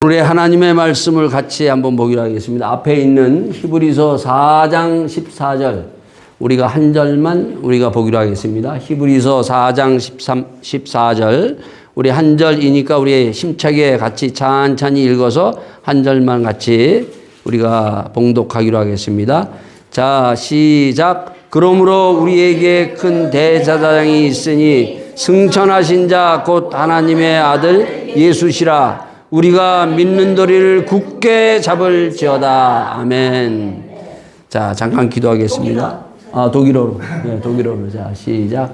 오늘의 하나님의 말씀을 같이 한번 보기로 하겠습니다. 앞에 있는 히브리서 4장 14절 우리가 한 절만 우리가 보기로 하겠습니다. 히브리서 4장 14절 우리 한 절이니까 우리 힘차게 같이 찬찬히 읽어서 한 절만 같이 우리가 봉독하기로 하겠습니다. 자, 시작. 그러므로 우리에게 큰 대제사장이 있으니 승천하신 자 곧 하나님의 아들 예수시라. 우리가 믿는 도리를 굳게 잡을지어다. 아멘. 자, 잠깐 기도하겠습니다. 독일어로. 네, 독일어로. 자, 시작.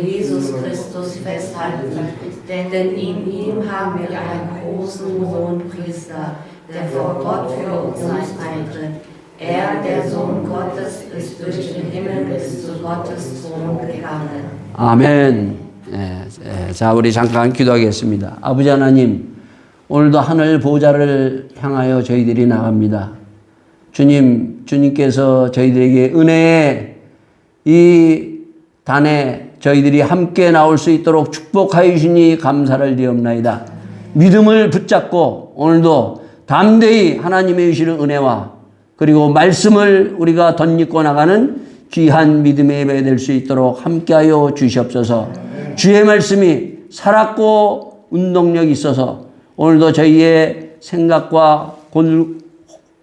Jesus Christus festhalten, denn in ihm haben wir einen großen Hohenpriester, der vor Gott für uns eintritt. Er, der Sohn Gottes, ist durch den Himmel bis zu Gottes Thron gegangen. 아멘. 자, 우리 잠깐 기도하겠습니다. 아버지 하나님, 오늘도 하늘 보좌를 향하여 저희들이 나갑니다. 주님께서 저희들에게 은혜의 이 단에 저희들이 함께 나올 수 있도록 축복하여 주시니 감사를 드리옵나이다. 믿음을 붙잡고 오늘도 담대히 하나님의 주시는 은혜와 그리고 말씀을 우리가 덧입고 나가는 귀한 믿음의 예배 될 수 있도록 함께하여 주시옵소서. 주의 말씀이 살았고 운동력이 있어서 오늘도 저희의 생각과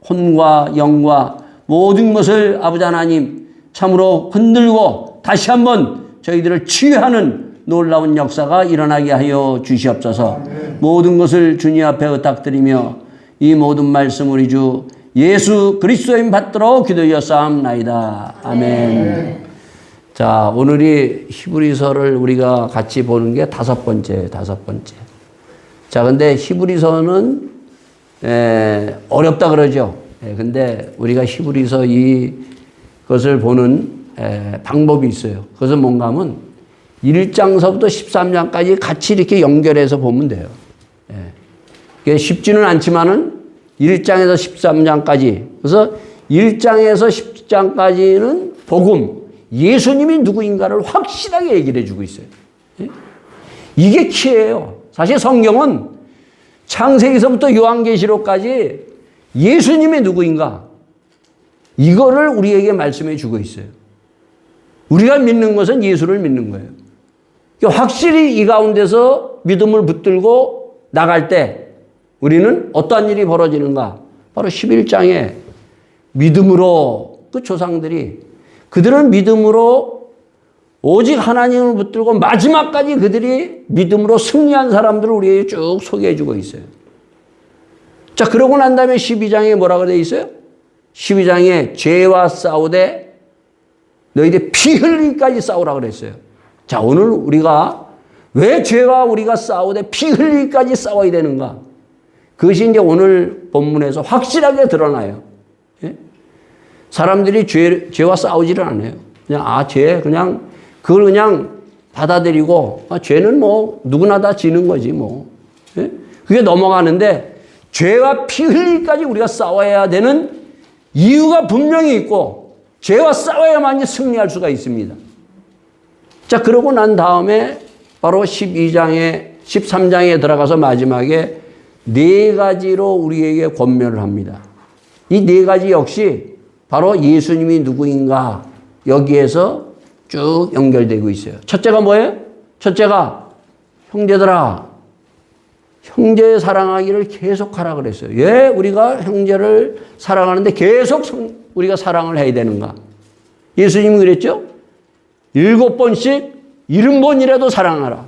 혼과 영과 모든 것을 아버지 하나님 참으로 흔들고 다시 한번 저희들을 치유하는 놀라운 역사가 일어나게 하여 주시옵소서. 모든 것을 주님 앞에 의탁드리며 이 모든 말씀 우리 주 예수 그리스도인 받도록 기도하옵나이다. 아멘. 자, 오늘이 히브리서를 우리가 같이 보는 게 다섯 번째. 자, 근데 히브리서는 어렵다 그러죠. 근데 우리가 히브리서 이것을 보는 방법이 있어요. 그것은 뭔가 하면 1장서부터 13장까지 같이 이렇게 연결해서 보면 돼요. 그게 쉽지는 않지만은 1장에서 13장까지. 그래서 1장에서 10장까지는 복음, 예수님이 누구인가를 확실하게 얘기를 해주고 있어요. 이게 키예요. 사실 성경은 창세기서부터 요한계시록까지 예수님이 누구인가 이거를 우리에게 말씀해 주고 있어요. 우리가 믿는 것은 예수를 믿는 거예요. 확실히 이 가운데서 믿음을 붙들고 나갈 때 우리는 어떠한 일이 벌어지는가? 바로 11장에 믿음으로 그 조상들이 그들은 믿음으로 오직 하나님을 붙들고 마지막까지 그들이 믿음으로 승리한 사람들을 우리에게 쭉 소개해 주고 있어요. 자, 그러고 난 다음에 12장에 뭐라고 되어 있어요? 12장에 죄와 싸우되 너희들 피 흘리기까지 싸우라고 그랬어요. 자, 오늘 우리가 왜 죄와 우리가 싸우되 피 흘리기까지 싸워야 되는가? 그것이 이제 오늘 본문에서 확실하게 드러나요. 예? 사람들이 죄와 싸우지를 않아요. 그냥, 그걸 그냥 받아들이고, 죄는 뭐, 누구나 다 지는 거지, 뭐. 예? 그게 넘어가는데, 죄와 피 흘리기까지 우리가 싸워야 되는 이유가 분명히 있고, 죄와 싸워야만이 승리할 수가 있습니다. 자, 그러고 난 다음에 바로 13장에 들어가서 마지막에 네 가지로 우리에게 권면을 합니다. 이 네 가지 역시 바로 예수님이 누구인가 여기에서 쭉 연결되고 있어요. 첫째가 뭐예요? 첫째가 형제들아, 형제 사랑하기를 계속하라 그랬어요. 왜 우리가 형제를 사랑하는데 계속 우리가 사랑을 해야 되는가? 예수님이 그랬죠? 7번씩 70번이라도 사랑하라.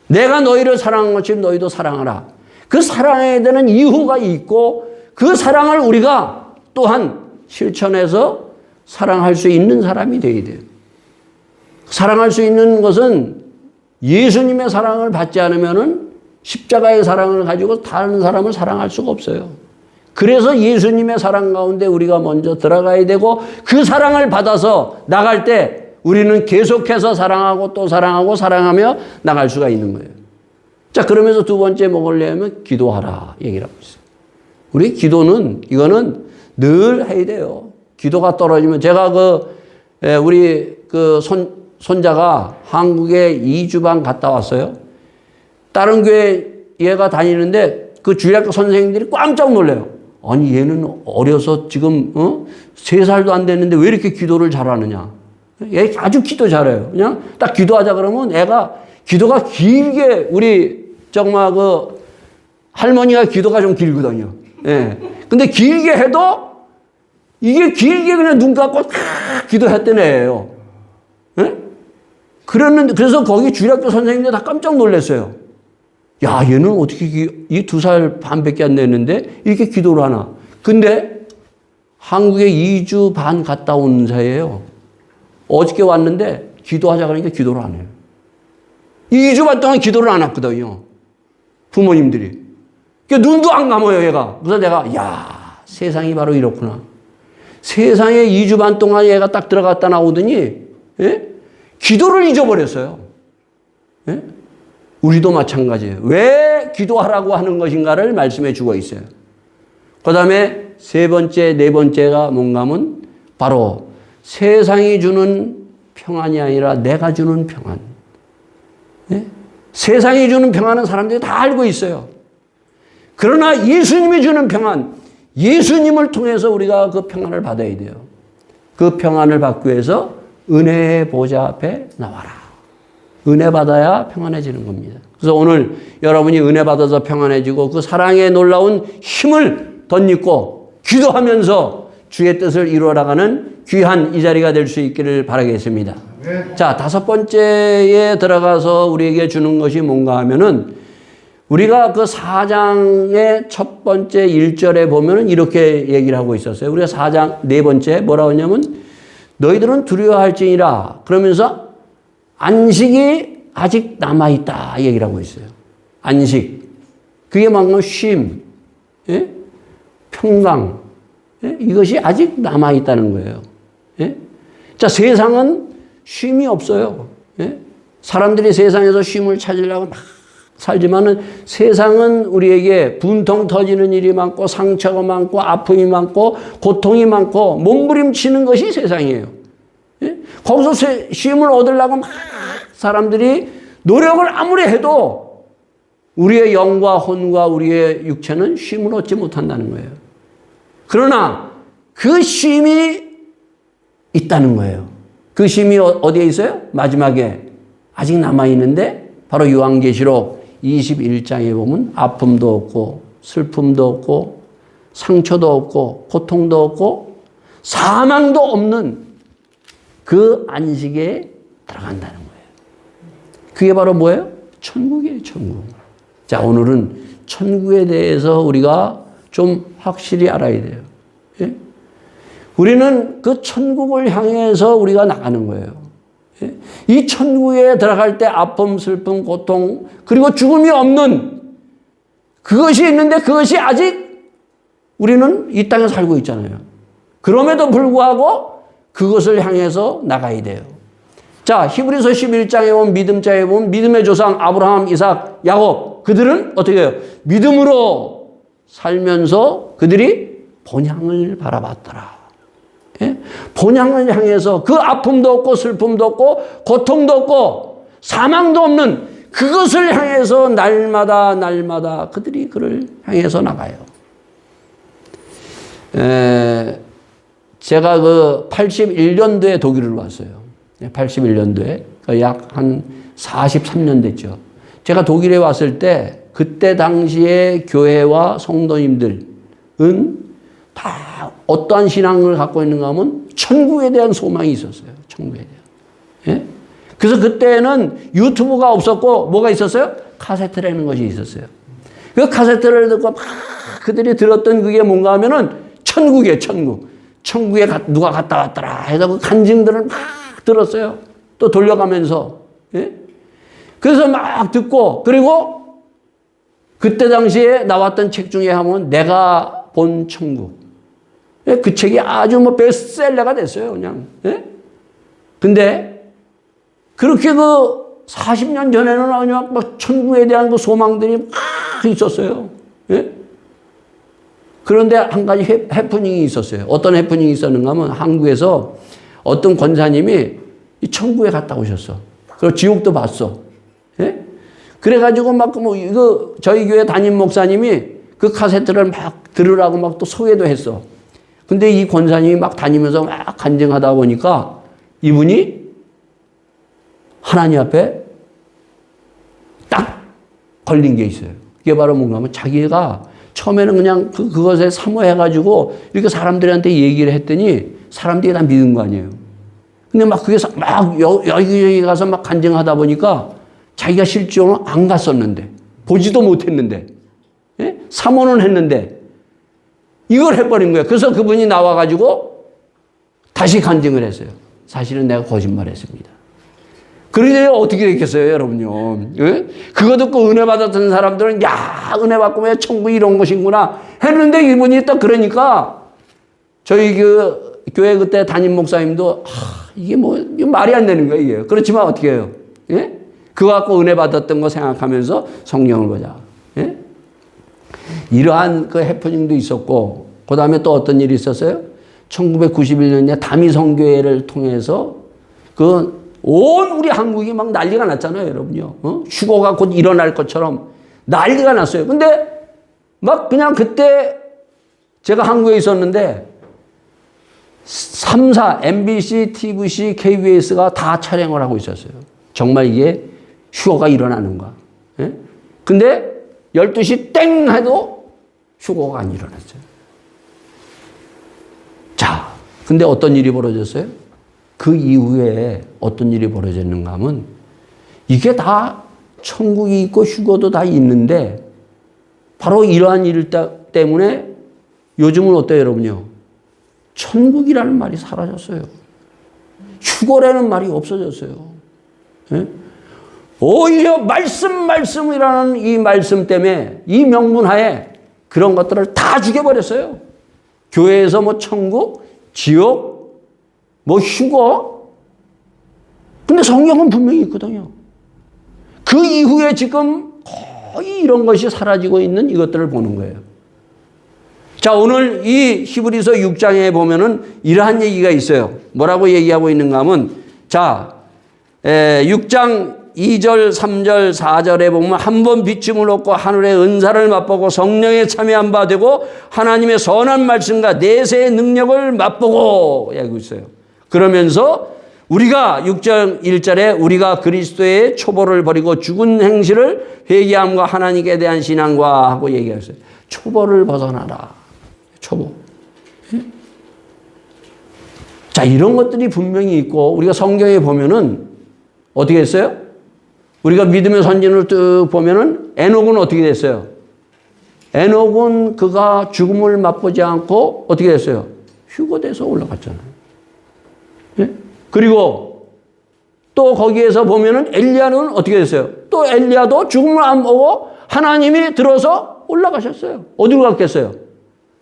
내가 너희를 사랑한 것처럼 너희도 사랑하라. 그 사랑해야 되는 이유가 있고 그 사랑을 우리가 또한 실천해서 사랑할 수 있는 사람이 되어야 돼요. 사랑할 수 있는 것은 예수님의 사랑을 받지 않으면은 십자가의 사랑을 가지고 다른 사람을 사랑할 수가 없어요. 그래서 예수님의 사랑 가운데 우리가 먼저 들어가야 되고 그 사랑을 받아서 나갈 때 우리는 계속해서 사랑하고 또 사랑하고 사랑하며 나갈 수가 있는 거예요. 자, 그러면서 두 번째 먹으려면 기도하라 얘기를 하고 있어요. 우리 기도는 이거는 늘 해야 돼요. 기도가 떨어지면 제가 우리 손자가 한국에 2주 반 갔다 왔어요. 다른 교회 얘가 다니는데 그 주일학교 선생님들이 깜짝 놀래요. 아니 얘는 어려서 지금 3살도 안 됐는데 왜 이렇게 기도를 잘하느냐. 얘 아주 기도 잘해요. 그냥 딱 기도하자 그러면 애가 기도가 길게 우리 정말 그 할머니가 기도가 좀 길거든요. 예. 근데 길게 해도 이게 길게 그냥 눈 감고 기도했던 애예요. 예? 그래서 거기 주일학교 선생님들 다 깜짝 놀랐어요. 야, 얘는 어떻게 이 2살 반밖에 안 됐는데 이렇게 기도를 하나. 근데 한국에 2주 반 갔다 온 사이에요. 어저께 왔는데 기도하자 그러니까 기도를 안 해요. 2주 반 동안 기도를 안 했거든요. 부모님들이. 그러니까 눈도 안 감아요, 얘가. 그래서 내가, 야, 세상이 바로 이렇구나. 세상에 2주 반 동안 얘가 딱 들어갔다 나오더니, 예? 기도를 잊어버렸어요. 예? 우리도 마찬가지예요. 왜 기도하라고 하는 것인가를 말씀해 주고 있어요. 그 다음에 세 번째, 네 번째가 뭔가 하면 바로 세상이 주는 평안이 아니라 내가 주는 평안. 예? 세상이 주는 평안은 사람들이 다 알고 있어요. 그러나 예수님이 주는 평안, 예수님을 통해서 우리가 그 평안을 받아야 돼요. 그 평안을 받기 위해서 은혜의 보좌 앞에 나와라. 은혜 받아야 평안해지는 겁니다. 그래서 오늘 여러분이 은혜 받아서 평안해지고 그 사랑의 놀라운 힘을 덧입고 기도하면서 주의 뜻을 이루어 나가는 귀한 이 자리가 될 수 있기를 바라겠습니다. 네. 자, 5번째에 들어가서 우리에게 주는 것이 뭔가 하면은 우리가 그 4장의 첫 번째 1절에 보면은 이렇게 얘기를 하고 있었어요. 우리가 4장 네 번째 뭐라고 하냐면 너희들은 두려워할지니라 그러면서 안식이 아직 남아있다 얘기를 하고 있어요. 안식. 그게 뭔가 쉼, 예? 평강. 예? 이것이 아직 남아있다는 거예요. 예? 자, 세상은 쉼이 없어요. 예? 사람들이 세상에서 쉼을 찾으려고 막 살지만은 세상은 우리에게 분통 터지는 일이 많고 상처가 많고 아픔이 많고 고통이 많고 몸부림치는 것이 세상이에요. 예? 거기서 쉼을 얻으려고 막 사람들이 노력을 아무리 해도 우리의 영과 혼과 우리의 육체는 쉼을 얻지 못한다는 거예요. 그러나 그 쉼이 있다는 거예요. 그 쉼이 어디에 있어요? 마지막에 아직 남아있는데 바로 요한계시록 21장에 보면 아픔도 없고 슬픔도 없고 상처도 없고 고통도 없고 사망도 없는 그 안식에 들어간다는 거예요. 그게 바로 뭐예요? 천국이에요, 천국. 자, 오늘은 천국에 대해서 우리가 좀 확실히 알아야 돼요. 예? 우리는 그 천국을 향해서 우리가 나가는 거예요. 예? 이 천국에 들어갈 때 아픔, 슬픔, 고통, 그리고 죽음이 없는 그것이 있는데 그것이 아직 우리는 이 땅에 살고 있잖아요. 그럼에도 불구하고 그것을 향해서 나가야 돼요. 자, 히브리서 11장에 보면 믿음자에 보면 믿음의 조상 아브라함, 이삭, 야곱 그들은 어떻게 해요? 믿음으로 살면서 그들이 본향을 바라봤더라. 예? 본향을 향해서 그 아픔도 없고 슬픔도 없고 고통도 없고 사망도 없는 그것을 향해서 날마다 그들이 그를 향해서 나가요. 제가 그 81년도에 독일을 왔어요. 81년도에 약 한 43년 됐죠. 제가 독일에 왔을 때 그때 당시에 교회와 성도님들은 다 어떠한 신앙을 갖고 있는가 하면 천국에 대한 소망이 있었어요. 천국에 대한. 예? 그래서 그때는 유튜브가 없었고 뭐가 있었어요? 카세트라는 것이 있었어요. 그 카세트를 듣고 막 그들이 들었던 그게 뭔가 하면은 천국이에요, 천국. 천국에 누가 갔다 왔더라 해서 그 간증들을 막 들었어요. 또 돌려가면서. 예? 그래서 막 듣고 그리고 그때 당시에 나왔던 책 중에 하면 내가 본 천국. 예? 그 책이 아주 뭐 베스트셀러가 됐어요, 그냥. 예? 근데 그렇게 그 40년 전에는 그냥 막 천국에 대한 그 소망들이 막 있었어요. 예? 그런데 한 가지 해프닝이 있었어요. 어떤 해프닝이 있었는가 하면 한국에서 어떤 권사님이 이 천국에 갔다 오셨어. 그리고 지옥도 봤어. 예? 그래가지고 막 뭐 이거 저희 교회 담임 목사님이 그 카세트를 막 들으라고 막 또 소개도 했어. 근데 이 권사님이 막 다니면서 막 간증하다 보니까 이분이 하나님 앞에 딱 걸린 게 있어요. 그게 바로 뭔가 하면 자기가 처음에는 그냥 그것에 사모해가지고 이렇게 사람들한테 얘기를 했더니 사람들이 다 믿은 거 아니에요. 근데 막 그게 막 여기 가서 막 간증하다 보니까 자기가 실제로는 안 갔었는데, 보지도 못했는데, 예? 사모는 했는데, 이걸 해버린 거예요. 그래서 그분이 나와가지고 다시 간증을 했어요. 사실은 내가 거짓말 했습니다. 그러니 어떻게 됐겠어요, 여러분요? 예? 그거 듣고 은혜 받았던 사람들은, 야, 은혜 받고 왜 천국이 이런 것인구나 했는데 이분이 또 그러니까 저희 그 교회 그때 담임 목사님도, 이게 이게 말이 안 되는 거예요, 이게. 그렇지만 어떻게 해요? 예? 그거 갖고 은혜 받았던 거 생각하면서 성경을 보자. 예? 이러한 그 해프닝도 있었고, 그 다음에 또 어떤 일이 있었어요? 1991년에 다미성교회를 통해서 온 우리 한국이 막 난리가 났잖아요, 여러분요. 휴거가 곧 일어날 것처럼 난리가 났어요. 근데 막 그냥 그때 제가 한국에 있었는데 3사, MBC, TVC, KBS가 다 촬영을 하고 있었어요. 정말 이게 휴거가 일어나는가. 예? 근데 12시 땡 해도 휴거가 안 일어났어요. 자, 근데 어떤 일이 벌어졌어요? 그 이후에 어떤 일이 벌어졌는가 하면 이게 다 천국이 있고 휴거도 다 있는데 바로 이러한 일 때문에 요즘은 어때요, 여러분요? 천국이라는 말이 사라졌어요. 휴거라는 말이 없어졌어요. 예? 오히려 말씀이라는 이 말씀 때문에 이 명분 하에 그런 것들을 다 죽여버렸어요. 교회에서 뭐 천국, 지옥, 뭐 휴거. 근데 성경은 분명히 있거든요. 그 이후에 지금 거의 이런 것이 사라지고 있는 이것들을 보는 거예요. 자, 오늘 이 히브리서 6장에 보면은 이러한 얘기가 있어요. 뭐라고 얘기하고 있는가 하면, 자, 6장 2절, 3절, 4절에 보면 한 번 비춤을 얻고 하늘의 은사를 맛보고 성령에 참여한 바 되고 하나님의 선한 말씀과 내세의 능력을 맛보고 얘기하고 있어요. 그러면서 우리가 6절 1절에 우리가 그리스도의 초보를 버리고 죽은 행실을 회개함과 하나님께 대한 신앙과 하고 얘기했어요. 초보를 벗어나라. 초보. 자, 이런 것들이 분명히 있고 우리가 성경에 보면은 어떻게 했어요? 우리가 믿음의 선진을 쭉 보면은 에녹은 어떻게 됐어요? 에녹은 그가 죽음을 맛보지 않고 어떻게 됐어요? 휴거돼서 올라갔잖아요. 예? 그리고 또 거기에서 보면은 엘리야는 어떻게 됐어요? 또 엘리야도 죽음을 안 보고 하나님이 들어서 올라가셨어요. 어디로 갔겠어요?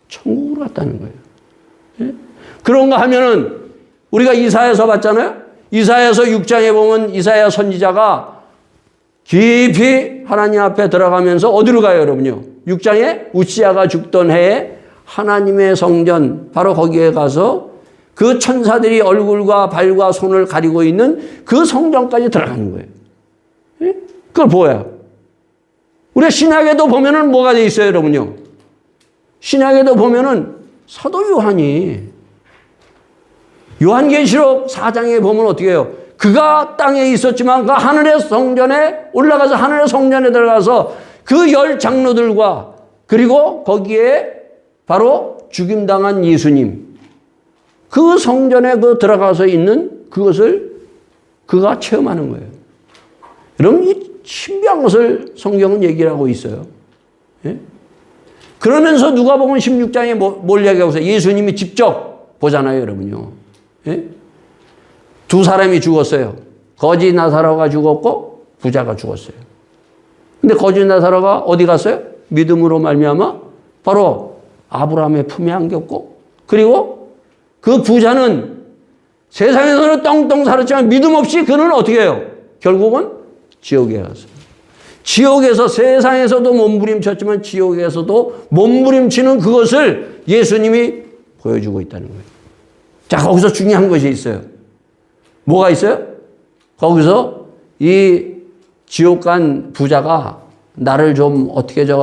천국으로 갔다는 거예요. 예? 그런가 하면은 우리가 이사야서 봤잖아요. 이사야서 6장에 보면 이사야 선지자가 깊이 하나님 앞에 들어가면서 어디로 가요, 여러분요? 6장에 우시야가 죽던 해에 하나님의 성전, 바로 거기에 가서 그 천사들이 얼굴과 발과 손을 가리고 있는 그 성전까지 들어가는 거예요. 예? 그걸 보여요. 우리가 신약에도 보면은 뭐가 돼 있어요, 여러분요? 신약에도 보면은 사도 요한이 요한계시록 4장에 보면 어떻게 해요? 그가 땅에 있었지만 그 하늘의 성전에 올라가서 하늘의 성전에 들어가서 그 10 장로들과 그리고 거기에 바로 죽임당한 예수님 그 성전에 들어가서 있는 그것을 그가 체험하는 거예요. 여러분, 이 신비한 것을 성경은 얘기를 하고 있어요. 예? 그러면서 누가복음 16장에 뭘 얘기하고 있어요? 예수님이 직접 보잖아요, 여러분요. 예? 두 사람이 죽었어요. 거지 나사로가 죽었고 부자가 죽었어요. 근데 거지 나사로가 어디 갔어요? 믿음으로 말미암아 바로 아브라함의 품에 안겼고, 그리고 그 부자는 세상에서는 떵떵 살았지만 믿음 없이 그는 어떻게 해요? 결국은 지옥에 갔어요. 지옥에서 세상에서도 몸부림쳤지만 지옥에서도 몸부림치는 그것을 예수님이 보여주고 있다는 거예요. 자, 거기서 중요한 것이 있어요. 뭐가 있어요? 거기서 이 지옥 간 부자가 나를 좀 어떻게 저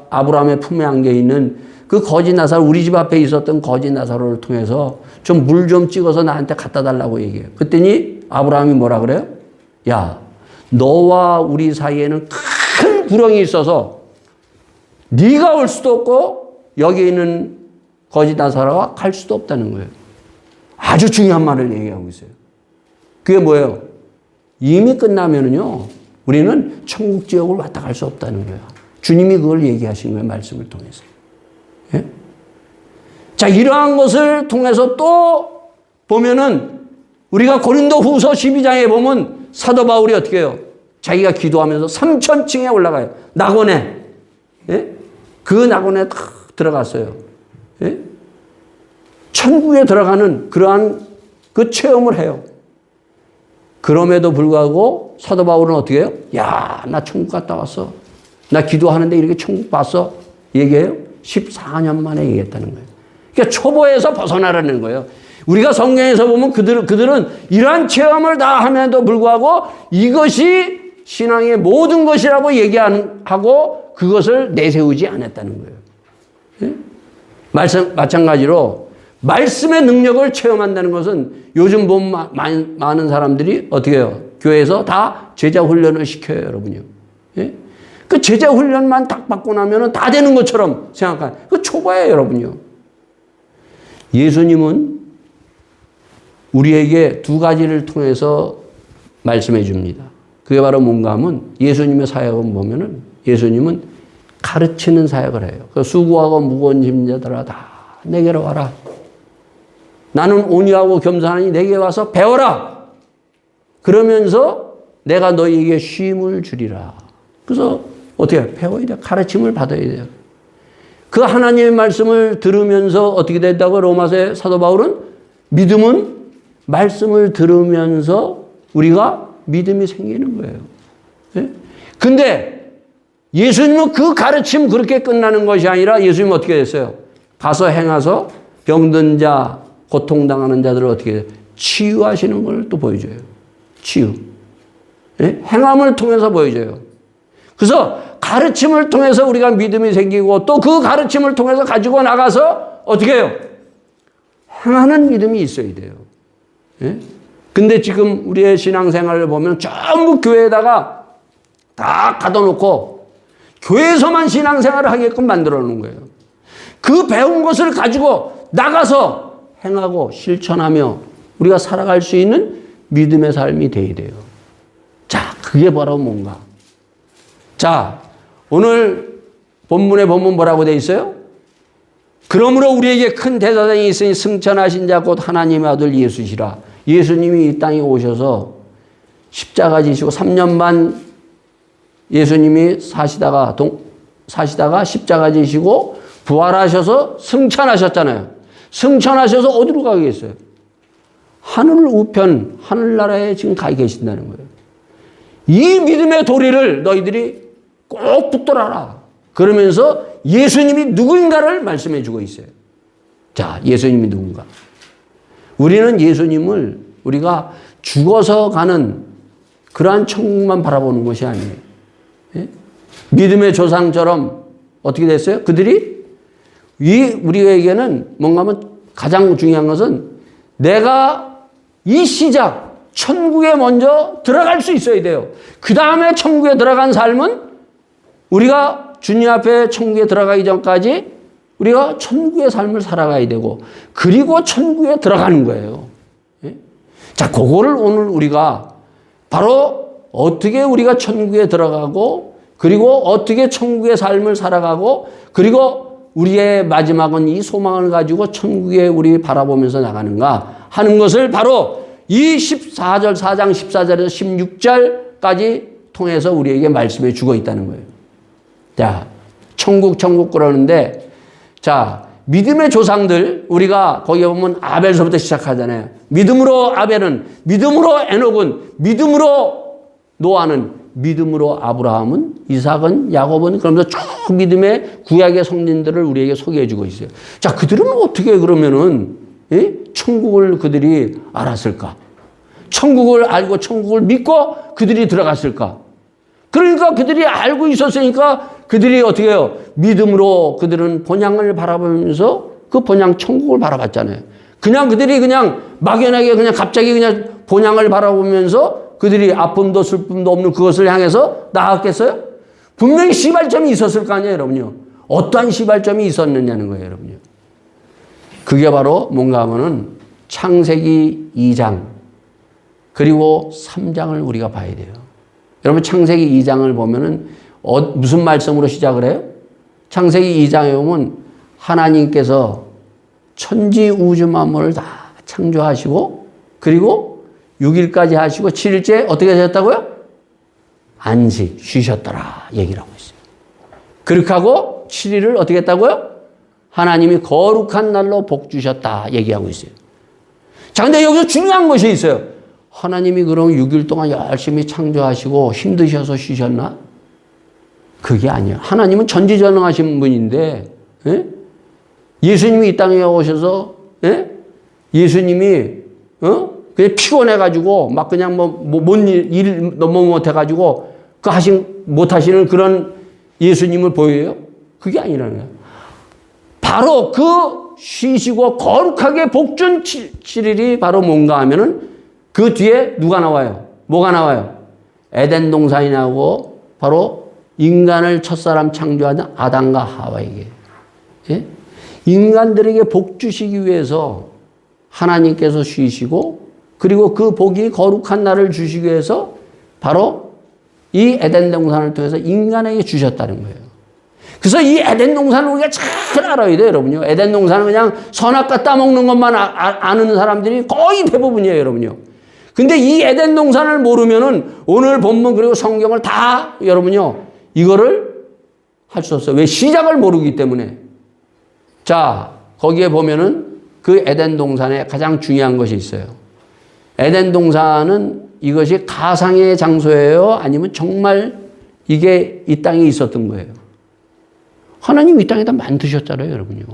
아브라함의 품에 안겨 있는 그 거지 나사로, 우리 집 앞에 있었던 거지 나사로를 통해서 좀 물 좀 찍어서 나한테 갖다 달라고 얘기해요. 그랬더니 아브라함이 뭐라 그래요? 야, 너와 우리 사이에는 큰 구렁이 있어서 네가 올 수도 없고 여기 있는 거지 나사로가 갈 수도 없다는 거예요. 아주 중요한 말을 얘기하고 있어요. 그게 뭐예요? 이미 끝나면은요, 우리는 천국 지역을 왔다 갈 수 없다는 거예요. 주님이 그걸 얘기하신 거예요, 말씀을 통해서. 예? 자, 이러한 것을 통해서 또 보면은 우리가 고린도 후서 12장에 보면 사도 바울이 어떻게 해요? 자기가 기도하면서 3,000층에 올라가요. 낙원에. 예? 그 낙원에 탁 들어갔어요. 예? 천국에 들어가는 그러한 그 체험을 해요. 그럼에도 불구하고 사도 바울은 어떻게 해요? 야, 나 천국 갔다 왔어. 나 기도하는데 이렇게 천국 봤어. 얘기해요. 14년 만에 얘기했다는 거예요. 그러니까 초보에서 벗어나라는 거예요. 우리가 성경에서 보면 그들은 이러한 체험을 다 함에도 불구하고 이것이 신앙의 모든 것이라고 얘기하고 그것을 내세우지 않았다는 거예요. 예? 마찬가지로 말씀의 능력을 체험한다는 것은 요즘 보면 많은 사람들이 어떻게 해요? 교회에서 다 제자 훈련을 시켜요, 여러분요. 예? 그 제자 훈련만 딱 받고 나면 다 되는 것처럼 생각하는, 그 초보예요, 여러분요. 예수님은 우리에게 두 가지를 통해서 말씀해 줍니다. 그게 바로 뭔가 하면 예수님의 사역은 보면은 예수님은 가르치는 사역을 해요. 그 수고하고 무거운 짐자들아 다 내게로 와라. 나는 온유하고 겸손하니 내게 와서 배워라. 그러면서 내가 너희에게 쉼을 주리라. 그래서 어떻게 해요? 배워야 돼요. 가르침을 받아야 돼요. 그 하나님의 말씀을 들으면서 어떻게 된다고 로마서의 사도 바울은 믿음은 말씀을 들으면서 우리가 믿음이 생기는 거예요. 예? 근데 예수님은 그 가르침 그렇게 끝나는 것이 아니라 예수님은 어떻게 됐어요? 가서 행하서 병든 자, 고통당하는 자들을 어떻게 해요? 치유하시는 걸 또 보여줘요. 치유. 예? 행함을 통해서 보여줘요. 그래서 가르침을 통해서 우리가 믿음이 생기고 또 그 가르침을 통해서 가지고 나가서 어떻게 해요? 행하는 믿음이 있어야 돼요. 예? 근데 지금 우리의 신앙생활을 보면 전부 교회에다가 다 가둬놓고 교회에서만 신앙생활을 하게끔 만들어 놓은 거예요. 그 배운 것을 가지고 나가서 행하고 실천하며 우리가 살아갈 수 있는 믿음의 삶이 돼야 돼요. 자, 그게 바로 뭔가. 자, 오늘 본문에 보면 뭐라고 돼 있어요? 그러므로 우리에게 큰 대사장이 있으니 승천하신 자 곧 하나님의 아들 예수시라. 예수님이 이 땅에 오셔서 십자가 지시고 3년 반 예수님이 사시다가 십자가 지시고 부활하셔서 승천하셨잖아요. 승천하셔서 어디로 가 계셨어요? 하늘 우편, 하늘나라에 지금 가 계신다는 거예요. 이 믿음의 도리를 너희들이 꼭 붙들어라. 그러면서 예수님이 누구인가를 말씀해 주고 있어요. 자, 예수님이 누군가. 우리는 예수님을 우리가 죽어서 가는 그러한 천국만 바라보는 것이 아니에요. 예? 믿음의 조상처럼 어떻게 됐어요? 그들이 우리에게는 뭔가 하면 가장 중요한 것은 내가 이 시작, 천국에 먼저 들어갈 수 있어야 돼요. 그 다음에 천국에 들어간 삶은 우리가 주님 앞에 천국에 들어가기 전까지 우리가 천국의 삶을 살아가야 되고 그리고 천국에 들어가는 거예요. 예? 자, 그거를 오늘 우리가 바로 어떻게 우리가 천국에 들어가고 그리고 어떻게 천국의 삶을 살아가고 그리고 우리의 마지막은 이 소망을 가지고 천국에 우리 바라보면서 나가는가 하는 것을 바로 이 4장 14절에서 16절까지 통해서 우리에게 말씀해 주고 있다는 거예요. 자, 천국 그러는데 자, 믿음의 조상들 우리가 거기에 보면 아벨서부터 시작하잖아요. 믿음으로 아벨은, 믿음으로 에녹은, 믿음으로 노아는, 믿음으로 아브라함은, 이삭은, 야곱은 그러면서 쭉 믿음의 구약의 성진들을 우리에게 소개해 주고 있어요. 자, 그들은 어떻게 그러면은 천국을 그들이 알았을까? 천국을 알고 천국을 믿고 그들이 들어갔을까? 그러니까 그들이 알고 있었으니까 그들이 어떻게 해요? 믿음으로 그들은 본향을 바라보면서 그 본향 천국을 바라봤잖아요. 그냥 그들이 그냥 막연하게 그냥 갑자기 그냥 본향을 바라보면서 그들이 아픔도 슬픔도 없는 그것을 향해서 나았겠어요? 분명히 시발점이 있었을 거 아니에요, 여러분요. 어떠한 시발점이 있었느냐는 거예요, 여러분요. 그게 바로 뭔가 하면은 창세기 2장 그리고 3장을 우리가 봐야 돼요. 여러분 창세기 2장을 보면은 무슨 말씀으로 시작을 해요? 창세기 2장에 보면 하나님께서 천지 우주 만물을 다 창조하시고 그리고 6일까지 하시고 7일째 어떻게 되셨다고요? 안식, 쉬셨더라 얘기를 하고 있어요. 그렇게 하고 7일을 어떻게 했다고요? 하나님이 거룩한 날로 복 주셨다 얘기하고 있어요. 자, 근데 여기서 중요한 것이 있어요. 하나님이 그럼 6일 동안 열심히 창조하시고 힘드셔서 쉬셨나? 그게 아니에요. 하나님은 전지전능하신 분인데, 예? 예수님이 이 땅에 오셔서, 예? 예수님이, 그냥 피곤해가지고, 막 그냥 일 너무 못해가지고, 못하시는 그런 예수님을 보여요? 그게 아니라는 거예요. 바로 그 쉬시고 거룩하게 복준 7일이 바로 뭔가 하면은 그 뒤에 누가 나와요? 뭐가 나와요? 에덴 동산이 나오고 바로 인간을 첫사람 창조하던 아담과 하와에게. 예? 인간들에게 복 주시기 위해서 하나님께서 쉬시고 그리고 그 복이 거룩한 날을 주시기 위해서 바로 이 에덴 동산을 통해서 인간에게 주셨다는 거예요. 그래서 이 에덴 동산을 우리가 잘 알아야 돼요, 여러분요. 에덴 동산은 그냥 선악과 따먹는 것만 아는 사람들이 거의 대부분이에요, 여러분요. 근데 이 에덴 동산을 모르면은 오늘 본문 그리고 성경을 다 여러분요, 이거를 할 수 없어요. 왜? 시작을 모르기 때문에. 자, 거기에 보면은 그 에덴 동산에 가장 중요한 것이 있어요. 에덴 동산은 이것이 가상의 장소예요? 아니면 정말 이게 이 땅에 있었던 거예요? 하나님 이 땅에다 만드셨잖아요, 여러분요.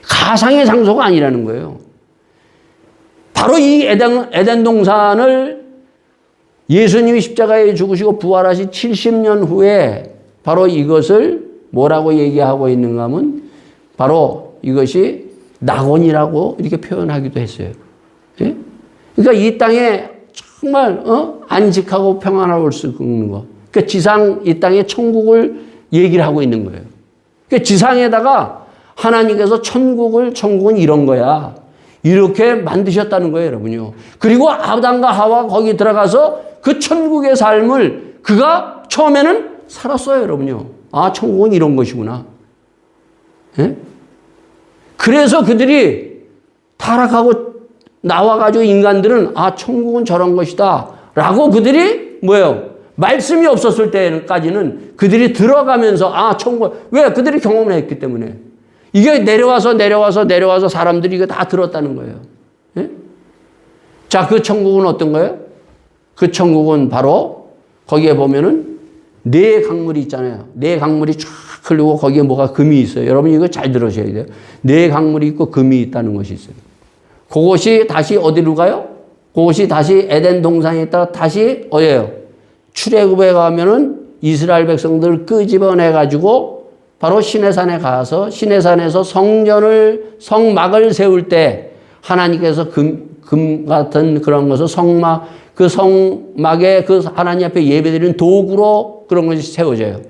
가상의 장소가 아니라는 거예요. 바로 이 에덴 동산을 예수님이 십자가에 죽으시고 부활하신 70년 후에 바로 이것을 뭐라고 얘기하고 있는가 하면 바로 이것이 낙원이라고 이렇게 표현하기도 했어요. 예? 그러니까 이 땅에 정말 안식하고 평안할 수 있는 거. 그러니까 지상 이 땅에 천국을 얘기를 하고 있는 거예요. 그러니까 지상에다가 하나님께서 천국은 이런 거야. 이렇게 만드셨다는 거예요, 여러분요. 그리고 아담과 하와 거기 들어가서 그 천국의 삶을 그가 처음에는 살았어요, 여러분요. 아, 천국은 이런 것이구나. 예? 그래서 그들이 타락하고 나와가지고 인간들은 아, 천국은 저런 것이다. 라고 그들이 뭐예요? 말씀이 없었을 때까지는 그들이 들어가면서 아, 천국, 왜? 그들이 경험을 했기 때문에. 이게 내려와서 사람들이 이거 다 들었다는 거예요. 예? 자, 그 천국은 어떤 거예요? 그 천국은 바로 거기에 보면은 네 강물이 있잖아요. 네 강물이 쫙 흐르고 거기에 뭐가 금이 있어요. 여러분 이거 잘 들으셔야 돼요. 네 강물이 있고 금이 있다는 것이 있어요. 그것이 다시 어디로 가요? 그것이 다시 에덴 동산에 있다가 다시 어디예요? 출애굽에 가면은 이스라엘 백성들을 끄집어내가지고 바로 시내산에 가서 시내산에서 성막을 세울 때 하나님께서 금 같은 그런 것을 그 성막에 그 하나님 앞에 예배드리는 도구로 그런 것이 세워져요.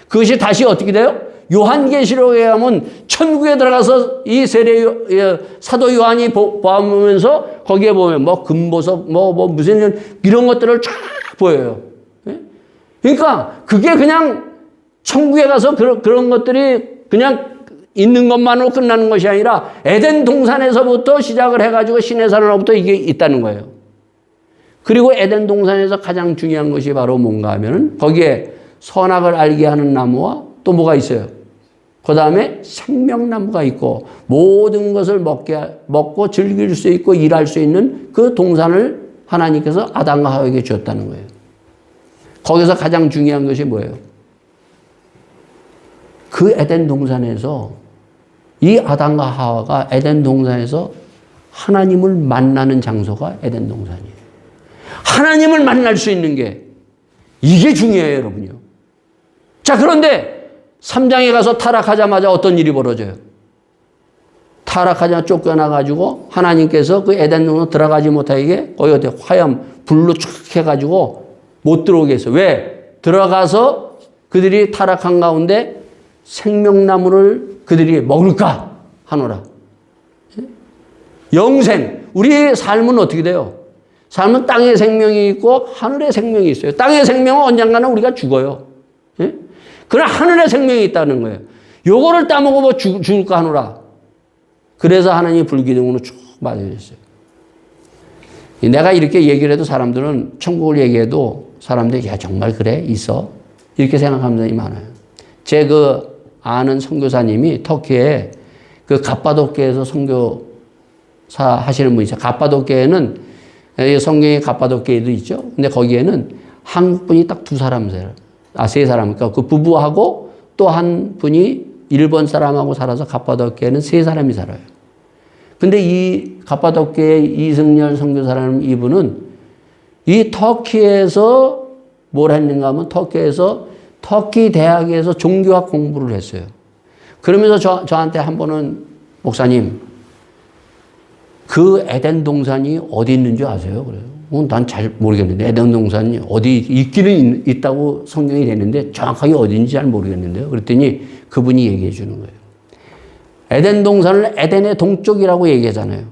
그것이 다시 어떻게 돼요? 요한계시록에 가면 천국에 들어가서 이 사도 요한이 보면서 거기에 보면 뭐 금보석 무슨 이런 것들을 쫙 보여요. 그러니까 그게 그냥 천국에 가서 그런 것들이 그냥 있는 것만으로 끝나는 것이 아니라 에덴 동산에서부터 시작을 해가지고 시내산으로부터 이게 있다는 거예요. 그리고 에덴 동산에서 가장 중요한 것이 바로 뭔가 하면은 거기에 선악을 알게 하는 나무와 또 뭐가 있어요? 그 다음에 생명나무가 있고 모든 것을 먹고 즐길 수 있고 일할 수 있는 그 동산을 하나님께서 아담과 하와에게 주었다는 거예요. 거기서 가장 중요한 것이 뭐예요? 그 에덴 동산에서 이 아담과 하와가 에덴 동산에서 하나님을 만나는 장소가 에덴 동산이에요. 하나님을 만날 수 있는 게 이게 중요해요, 여러분요. 자, 그런데 3장에 가서 타락하자마자 어떤 일이 벌어져요? 타락하자마자 쫓겨나가지고 하나님께서 그 에덴 동산 들어가지 못하게 거기 어디 화염, 불로 쭉 해가지고 못 들어오게 했어요. 왜? 들어가서 그들이 타락한 가운데 생명나무를 그들이 먹을까 하노라. 영생. 우리의 삶은 어떻게 돼요? 삶은 땅에 생명이 있고 하늘에 생명이 있어요. 땅의 생명은 언젠가는 우리가 죽어요. 예? 그러나 하늘에 생명이 있다는 거예요. 요거를 따먹으면 죽을까 하노라. 그래서 하나님이 불기둥으로 쭉 맞아주셨어요. 내가 이렇게 얘기를 해도 사람들은 천국을 얘기해도 사람들이 야 정말 그래? 있어? 이렇게 생각하는 사람이 많아요. 제 그 아는 선교사님이 터키에 그 갑바도키에서 선교사 하시는 분이 있어요. 갑바도키에는 성경에 갑바도키에도 있죠. 근데 거기에는 한국 분이 딱 두 사람 살아요. 세 사람. 그러니까 그 부부하고 또 한 분이 일본 사람하고 살아서 갑바도키에는 세 사람이 살아요. 근데 이 갑바도키의 이승열 선교사라는 이분은 이 터키에서 뭘 했는가 하면 터키 대학에서 종교학 공부를 했어요. 그러면서 저한테 한 번은 목사님 그 에덴 동산이 어디 있는 줄 아세요? 그래요. 난 잘 모르겠는데 에덴 동산이 어디 있기는 있다고 성경이 되는데 정확하게 어디인지 잘 모르겠는데요. 그랬더니 그분이 얘기해 주는 거예요. 에덴 동산을 에덴의 동쪽이라고 얘기하잖아요.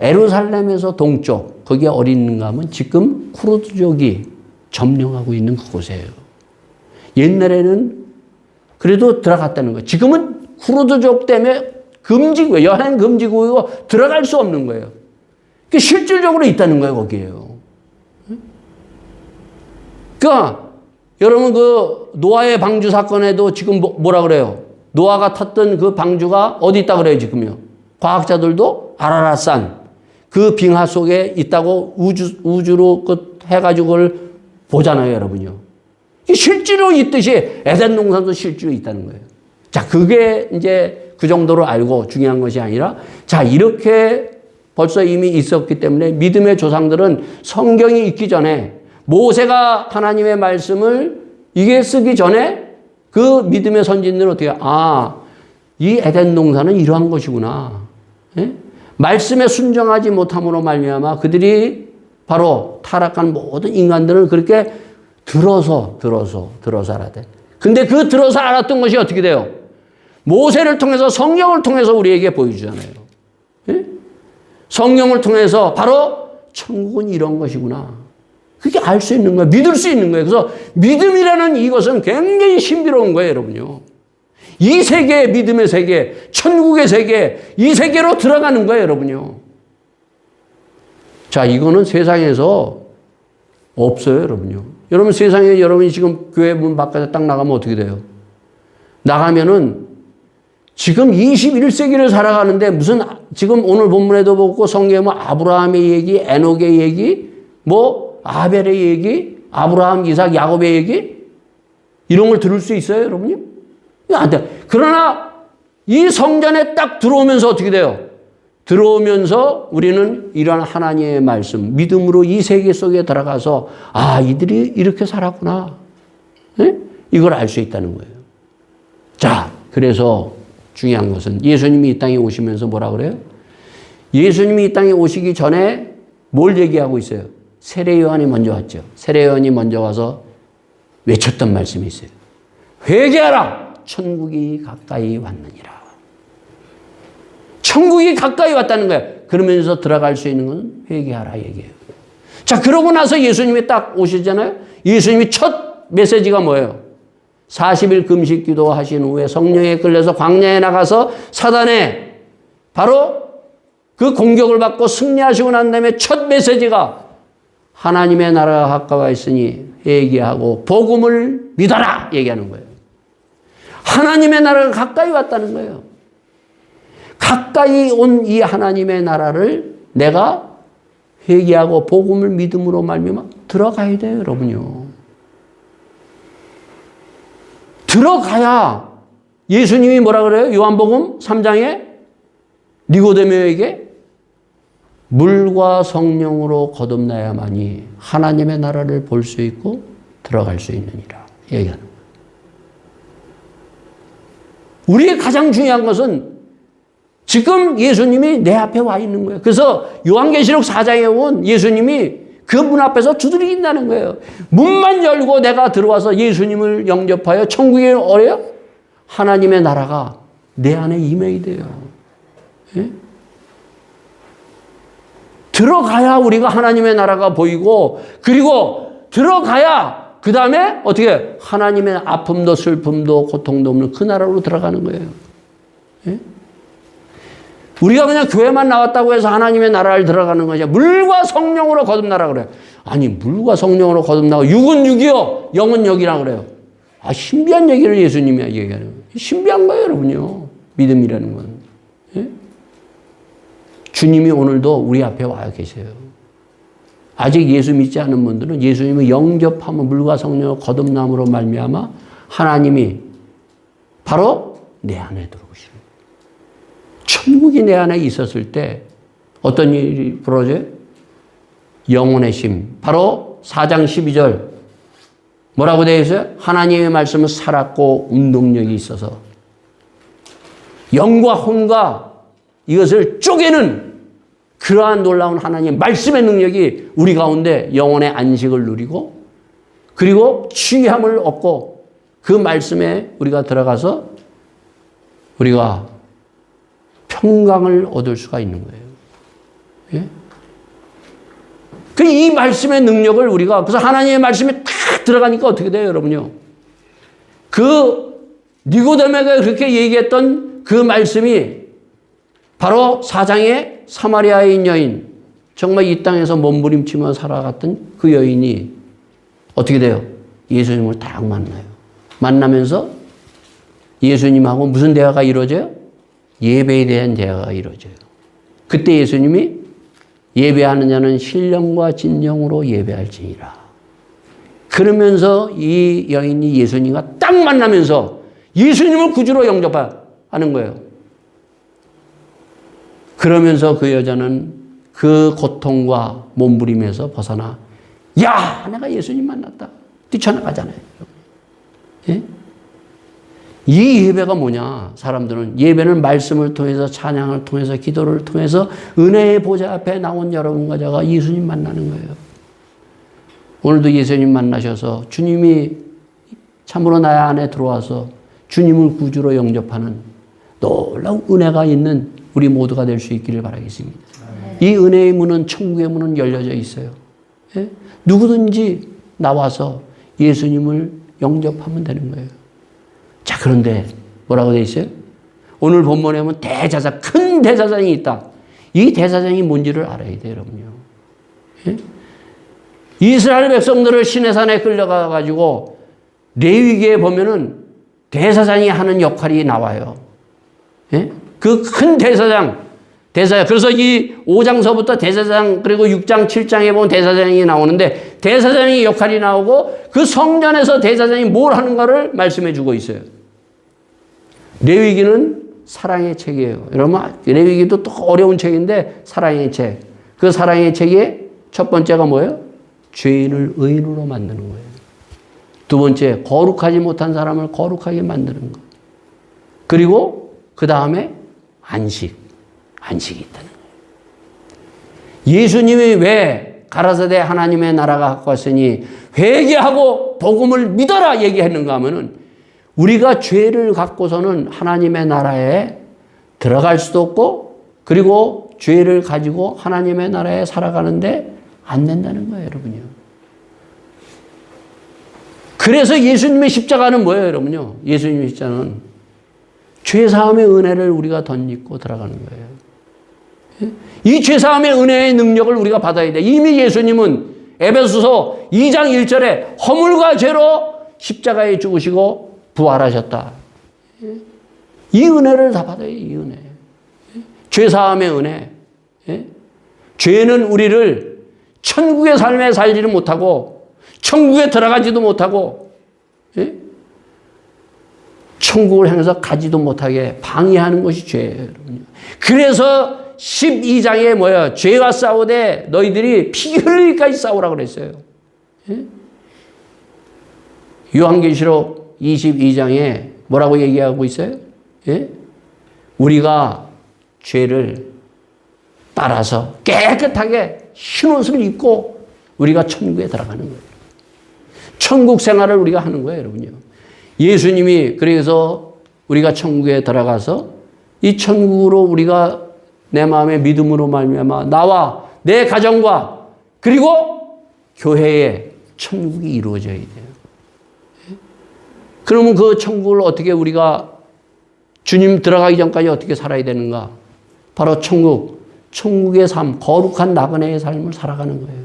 예루살렘에서 동쪽 거기에 어디 있는가 하면 지금 쿠르드족이 점령하고 있는 그곳이에요. 옛날에는 그래도 들어갔다는 거예요. 지금은 쿠르드족 때문에 금지구예요. 여행 금지구이고 들어갈 수 없는 거예요. 실질적으로 있다는 거예요, 거기에요. 그러니까 여러분 그 노아의 방주 사건에도 지금 뭐라 그래요? 노아가 탔던 그 방주가 어디 있다 그래요, 지금요? 과학자들도 아라랏산 그 빙하 속에 있다고 우주로 그 해가지고 그걸 보잖아요, 여러분요. 실제로 있듯이 에덴 동산도 실제로 있다는 거예요. 자, 그게 이제 그 정도로 알고 중요한 것이 아니라 자, 이렇게 벌써 이미 있었기 때문에 믿음의 조상들은 성경이 있기 전에 모세가 하나님의 말씀을 이게 쓰기 전에 그 믿음의 선진들은 어떻게 해요? 아, 이 에덴 동산은 이러한 것이구나. 예? 말씀에 순종하지 못함으로 말미암아 그들이 바로 타락한 모든 인간들은 그렇게 들어서 알아야. 근데 그 들어서 알았던 것이 어떻게 돼요? 모세를 통해서 성경을 통해서 우리에게 보여주잖아요. 예? 성경을 통해서 바로 천국은 이런 것이구나. 그게 알 수 있는 거예요. 믿을 수 있는 거예요. 그래서 믿음이라는 이것은 굉장히 신비로운 거예요, 여러분요. 이 세계, 믿음의 세계, 천국의 세계, 이 세계로 들어가는 거예요, 여러분요. 자, 이거는 세상에서 없어요, 여러분요. 여러분 세상에 여러분이 지금 교회 문 밖에 딱 나가면 어떻게 돼요? 나가면은 지금 21세기를 살아가는데 무슨 지금 오늘 본문에도 보고 성경에 뭐 아브라함의 얘기, 에녹의 얘기, 뭐 아벨의 얘기, 아브라함, 이삭, 야곱의 얘기 이런 걸 들을 수 있어요, 여러분요? 안 돼. 그러나 이 성전에 딱 들어오면서 어떻게 돼요? 들어오면서 우리는 이러한 하나님의 말씀, 믿음으로 이 세계 속에 들어가서 아, 이들이 이렇게 살았구나. 네? 이걸 알 수 있다는 거예요. 자, 그래서 중요한 것은 예수님이 이 땅에 오시면서 뭐라 그래요? 예수님이 이 땅에 오시기 전에 뭘 얘기하고 있어요? 세례 요한이 먼저 왔죠. 세례 요한이 먼저 와서 외쳤던 말씀이 있어요. 회개하라! 천국이 가까이 왔느니라. 천국이 가까이 왔다는 거예요. 그러면서 들어갈 수 있는 건 회개하라 얘기예요. 자, 그러고 나서 예수님이 딱 오시잖아요. 예수님이 첫 메시지가 뭐예요? 40일 금식 기도하신 후에 성령에 끌려서 광야에 나가서 사단에 바로 그 공격을 받고 승리하시고 난 다음에 첫 메시지가 하나님의 나라가 가까워 있으니 회개하고 복음을 믿어라 얘기하는 거예요. 하나님의 나라가 가까이 왔다는 거예요. 가까이 온 이 하나님의 나라를 내가 회개하고 복음을 믿음으로 말미암아 들어가야 돼요, 여러분요. 들어가야 예수님이 뭐라 그래요? 요한복음 3장에 니고데모에게 물과 성령으로 거듭나야만이 하나님의 나라를 볼 수 있고 들어갈 수 있느니라 얘기하는 거예요. 우리의 가장 중요한 것은 지금 예수님이 내 앞에 와 있는 거예요. 그래서 요한계시록 4장에 온 예수님이 그 문 앞에서 두드리긴다는 거예요. 문만 열고 내가 들어와서 예수님을 영접하여 천국에 오래요? 하나님의 나라가 내 안에 임해야 돼요. 예? 들어가야 우리가 하나님의 나라가 보이고, 그리고 들어가야 그 다음에 어떻게 하나님의 아픔도 슬픔도 고통도 없는 그 나라로 들어가는 거예요. 예? 우리가 그냥 교회만 나왔다고 해서 하나님의 나라를 들어가는 거죠. 물과 성령으로 거듭나라 그래요. 아니, 물과 성령으로 거듭나고 육은 육이요 영은 영이라 그래요. 아, 신비한 얘기를 예수님이 얘기하는 거예요. 신비한 거예요, 여러분요. 믿음이라는 건. 예? 주님이 오늘도 우리 앞에 와 계세요. 아직 예수 믿지 않은 분들은 예수님을 영접하면 물과 성령으로 거듭남으로 말미암아 하나님이 바로 내 안에 들어오시는 거예요. 천국이 내 안에 있었을 때 어떤 일이 벌어져요? 영혼의 심. 바로 4장 12절 뭐라고 되어 있어요? 하나님의 말씀은 살았고 운동력이 있어서 영과 혼과 이것을 쪼개는 그러한 놀라운 하나님의 말씀의 능력이 우리 가운데 영혼의 안식을 누리고 그리고 취함을 얻고 그 말씀에 우리가 들어가서 우리가 평강을 얻을 수가 있는 거예요. 예? 이 말씀의 능력을 우리가 그래서 하나님의 말씀에 딱 들어가니까 어떻게 돼요, 여러분요? 그 니고데모가 그렇게 얘기했던 그 말씀이 바로 4장의 사마리아인 여인, 정말 이 땅에서 몸부림치며 살아갔던 그 여인이 어떻게 돼요? 예수님을 딱 만나요. 만나면서 예수님하고 무슨 대화가 이루어져요? 예배에 대한 대화가 이루어져요. 그때 예수님이 예배하는 자는 신령과 진정으로 예배할지니라. 그러면서 이 여인이 예수님과 딱 만나면서 예수님을 구주로 영접하는 거예요. 그러면서 그 여자는 그 고통과 몸부림에서 벗어나 야, 내가 예수님 만났다. 뛰쳐나가잖아요. 예? 이 예배가 뭐냐? 사람들은 예배는 말씀을 통해서 찬양을 통해서 기도를 통해서 은혜의 보좌 앞에 나온 여러분과 제가 예수님 만나는 거예요. 오늘도 예수님 만나셔서 주님이 참으로 나의 안에 들어와서 주님을 구주로 영접하는 놀라운 은혜가 있는 우리 모두가 될 수 있기를 바라겠습니다. 이 은혜의 문은 천국의 문은 열려져 있어요. 예? 누구든지 나와서 예수님을 영접하면 되는 거예요. 자, 그런데 뭐라고 되어 있어요? 오늘 본문에 보면 대제사장, 큰 대제사장이 있다. 이 대제사장이 뭔지를 알아야 돼요, 여러분요. 예? 이스라엘 백성들을 시내산에 끌려가가지고 레위기에 보면은 대제사장이 하는 역할이 나와요. 예? 그 큰 대제사장. 그래서 이 5장서부터 대제사장 그리고 6장, 7장에 보면 대제사장이 나오는데 대제사장의 역할이 나오고 그 성전에서 대제사장이 뭘 하는가를 말씀해 주고 있어요. 레위기는 사랑의 책이에요. 여러분, 레위기도 또 어려운 책인데 사랑의 책. 그 사랑의 책의 첫 번째가 뭐예요? 죄인을 의인으로 만드는 거예요. 두 번째, 거룩하지 못한 사람을 거룩하게 만드는 거. 그리고 그 다음에 안식이 있다는 거예요. 예수님이 왜 가라사대 하나님의 나라가 가까웠으니 회개하고 복음을 믿어라 얘기했는가 하면은 우리가 죄를 갖고서는 하나님의 나라에 들어갈 수도 없고 그리고 죄를 가지고 하나님의 나라에 살아가는데 안 된다는 거예요, 여러분요. 그래서 예수님의 십자가는 뭐예요, 여러분요? 예수님의 십자가는 죄사함의 은혜를 우리가 덧입고 들어가는 거예요. 이 죄사함의 은혜의 능력을 우리가 받아야 돼. 이미 예수님은 에베소서 2장 1절에 허물과 죄로 십자가에 죽으시고 부활하셨다. 이 은혜를 다 받아요. 이 은혜. 죄사함의 은혜. 죄는 우리를 천국의 삶에 살지를 못하고 천국에 들어가지도 못하고 천국을 향해서 가지도 못하게 방해하는 것이 죄예요. 그래서 12장에 뭐예요? 죄와 싸우되 너희들이 피 흘리기까지 싸우라고 그랬어요. 예? 요한계시록 22장에 뭐라고 얘기하고 있어요? 예? 우리가 죄를 따라서 깨끗하게 흰옷을 입고 우리가 천국에 들어가는 거예요. 천국 생활을 우리가 하는 거예요, 여러분요. 예수님이 그래서 우리가 천국에 들어가서 이 천국으로 우리가 내 마음의 믿음으로 말미암아 나와 내 가정과 그리고 교회에 천국이 이루어져야 돼요. 그러면 그 천국을 어떻게 우리가 주님 들어가기 전까지 어떻게 살아야 되는가? 바로 천국의 삶, 거룩한 나그네의 삶을 살아가는 거예요.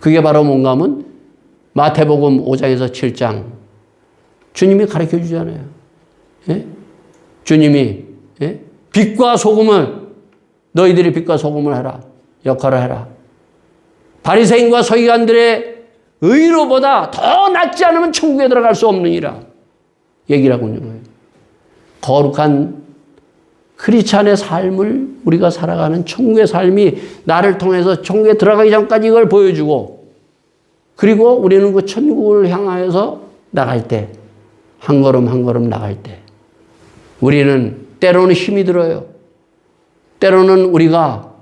그게 바로 뭔가 하면 마태복음 5장에서 7장 주님이 가르쳐 주잖아요. 예? 주님이 예? 빛과 소금을 너희들이 빛과 소금을 해라. 역할을 해라. 바리새인과 서기관들의 의로보다 더 낫지 않으면 천국에 들어갈 수 없느니라. 얘기를 하고 있는 거예요. 거룩한 크리스찬의 삶을 우리가 살아가는 천국의 삶이 나를 통해서 천국에 들어가기 전까지 이걸 보여주고 그리고 우리는 그 천국을 향하여서 나갈 때 한 걸음 한 걸음 나갈 때 우리는 때로는 힘이 들어요. 때로는 우리가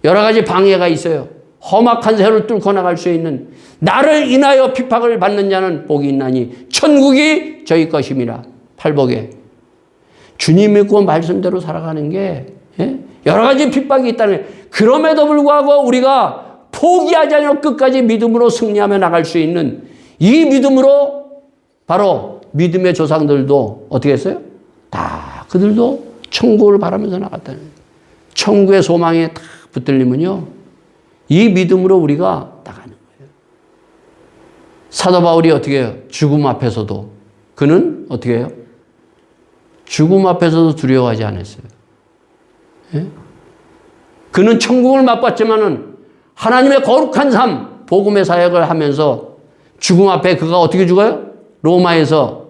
여러 가지 방해가 있어요. 험악한 세월을 뚫고 나갈 수 있는 나를 인하여 핍박을 받는 자는 복이 있나니 천국이 저희 것임이라. 팔복에 주님 믿고 말씀대로 살아가는 게 여러 가지 핍박이 있다는 거예요. 그럼에도 불구하고 우리가 포기하지 않고 끝까지 믿음으로 승리하며 나갈 수 있는 이 믿음으로 바로 믿음의 조상들도 어떻게 했어요? 다 그들도 천국을 바라면서 나갔다는 거예요. 천국의 소망에 다 붙들리면요. 이 믿음으로 우리가 나가는 거예요. 사도 바울이 어떻게 해요? 죽음 앞에서도 그는 어떻게 해요? 죽음 앞에서도 두려워하지 않았어요. 예? 그는 천국을 맛봤지만은 하나님의 거룩한 삶, 복음의 사역을 하면서 죽음 앞에 그가 어떻게 죽어요? 로마에서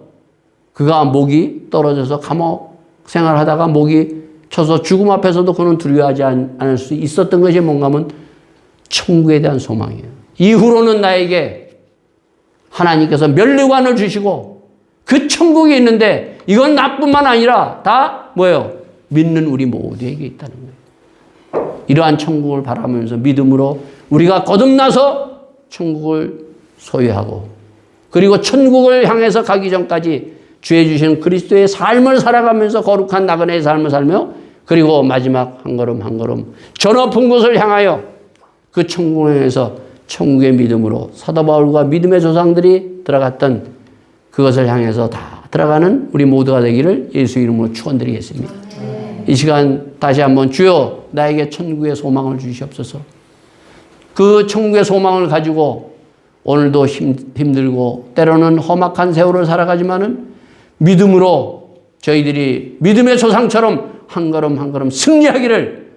그가 목이 떨어져서 감옥 생활하다가 목이 쳐서 죽음 앞에서도 그는 두려워하지 않을 수 있었던 것이 뭔가 하면 천국에 대한 소망이에요. 이후로는 나에게 하나님께서 면류관을 주시고 그 천국이 있는데 이건 나뿐만 아니라 다 뭐예요? 믿는 우리 모두에게 있다는 거예요. 이러한 천국을 바라면서 믿음으로 우리가 거듭나서 천국을 소유하고 그리고 천국을 향해서 가기 전까지 주의 주시는 그리스도의 삶을 살아가면서 거룩한 나그네의 삶을 살며 그리고 마지막 한 걸음 한 걸음 저 높은 곳을 향하여 그 천국을 향해서 천국의 믿음으로 사도 바울과 믿음의 조상들이 들어갔던 그것을 향해서 다 들어가는 우리 모두가 되기를 예수 이름으로 축원드리겠습니다. 이 시간 다시 한번 주여 나에게 천국의 소망을 주시옵소서. 그 천국의 소망을 가지고 오늘도 힘들고 때로는 험악한 세월을 살아가지만은 믿음으로 저희들이 믿음의 조상처럼 한 걸음 한 걸음 승리하기를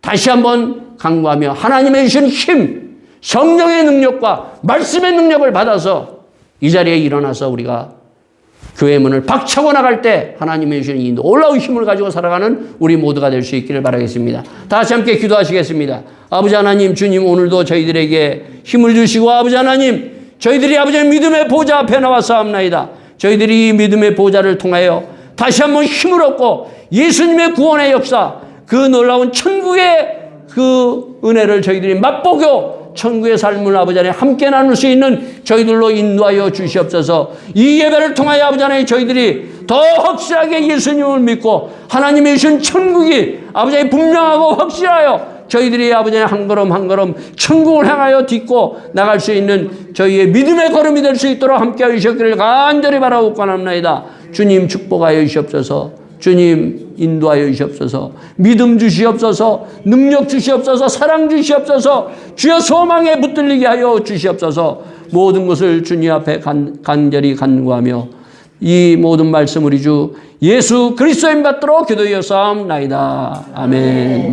다시 한번 간구하며 하나님의 주신 힘, 성령의 능력과 말씀의 능력을 받아서 이 자리에 일어나서 우리가 교회 문을 박차고 나갈 때 하나님의 주신 이 놀라운 힘을 가지고 살아가는 우리 모두가 될 수 있기를 바라겠습니다. 다 같이 함께 기도하시겠습니다. 아버지 하나님, 주님 오늘도 저희들에게 힘을 주시고 아버지 하나님, 저희들이 아버지의 믿음의 보좌 앞에 나와서옵나이다. 저희들이 이 믿음의 보좌를 통하여 다시 한번 힘을 얻고 예수님의 구원의 역사, 그 놀라운 천국의 그 은혜를 저희들이 맛보고 천국의 삶을 아버지 안에 함께 나눌 수 있는 저희들로 인도하여 주시옵소서. 이 예배를 통하여 아버지 안에 저희들이 더 확실하게 예수님을 믿고 하나님의 주신 천국이 아버지 안에 분명하고 확실하여 저희들이 아버지 안에 한 걸음 한 걸음 천국을 향하여 딛고 나갈 수 있는 저희의 믿음의 걸음이 될 수 있도록 함께 하여 주셨기를 간절히 바라고 권합니다. 주님 축복하여 주시옵소서. 주님 인도하여 주시옵소서. 믿음 주시옵소서. 능력 주시옵소서. 사랑 주시옵소서. 주여 소망에 붙들리게 하여 주시옵소서. 모든 것을 주님 앞에 간절히 간구하며 이 모든 말씀 우리 주 예수 그리스도인 받도록 기도하였사옵나이다. 아멘.